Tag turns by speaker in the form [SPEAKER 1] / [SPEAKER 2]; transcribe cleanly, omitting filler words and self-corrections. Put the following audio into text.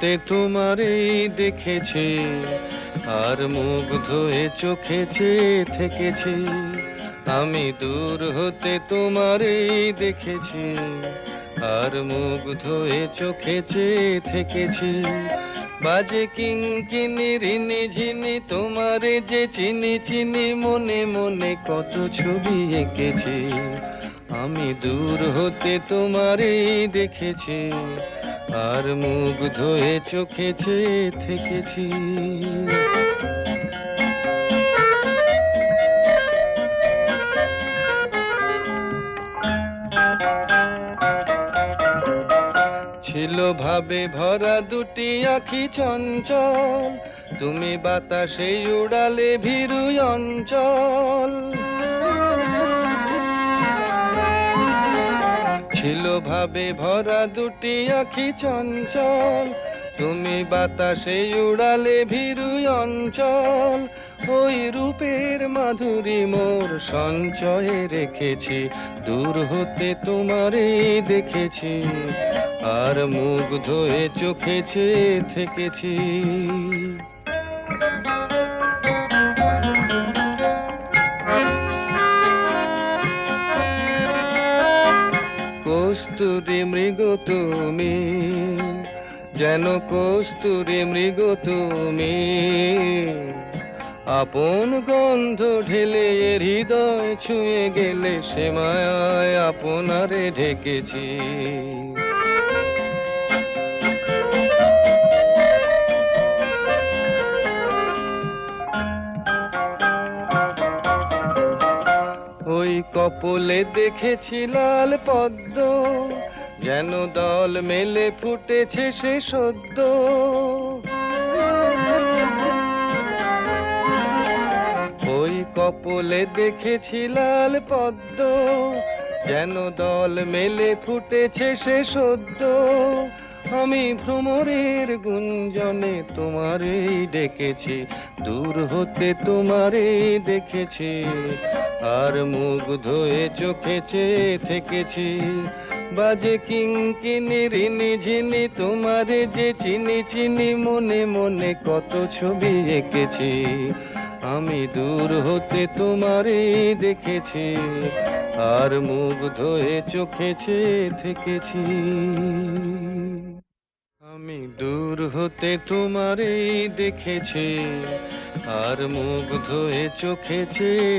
[SPEAKER 1] হতে তোমারেই দেখেছি, আর মুগ্ধ হয়ে চোখে চেয়ে থেকেছি। আমি দূর হতে তোমারেই দেখেছি, আর মুগ্ধ হয়ে চোখে চেয়ে থেকেছি। বাজে কিঙ্কিনি রিনি ঝিনি তোমারে যে চিনি চিনি, মনে মনে কত ছবি এঁকেছি। আমি দূর হতে তোমারেই দেখেছি, আর মুগ্ধ হয়ে চোখে চেয়ে থেকেছি। ছিল ভাবে ভরা দুটি আঁখি চঞ্চল, তুমি বাতাসে উড়ালে ভীরু অঞ্চল। ছিল ভাবে ভরা দুটি আঁখি চঞ্চল, তুমি বাতাসে উড়ালে ভীরু অঞ্চল। ওই রূপের মাধুরী মোর সঞ্চয়ে রেখেছি, দূর হতে তোমারেই দেখেছি, আর মুগ্ধ হয়ে চোখে চেয়ে থেকেছি। কস্তুরী মৃগ তুমি, যেন কস্তুরী মৃগ তুমি, আপন গন্ধ ঢেলে হৃদয় ছুঁয়ে গেলে, সে মায়ায় আপনারে ঢেকেছি। ওই কপলে দেখেছি লাল পদ্ম, যেন দল মেলে ফুটেছে সে সদ্য। ওই কপলে দেখেছি লাল পদ্ম, যেন দল মেলে ফুটেছে সে সদ্য। আমি ভ্রমরের গুঞ্জনে তোমারেই ডেকেছি, দূর হতে তোমারেই দেখেছি, আর মুগ্ধ হয়ে চোখে চেয়ে থেকেছি। বাজে কিঙ্কিনি রিনি ঝিনি তোমারে যে চিনি চিনি, মনে মনে কত ছবি এঁকেছি। আমি দূর হতে তোমারেই দেখেছি, আর মুগ্ধ হয়ে চোখে চেয়ে থেকেছি। আমি দূর হতে তোমারেই দেখেছি, আর মুগ্ধ হয়ে চোখে চেয়ে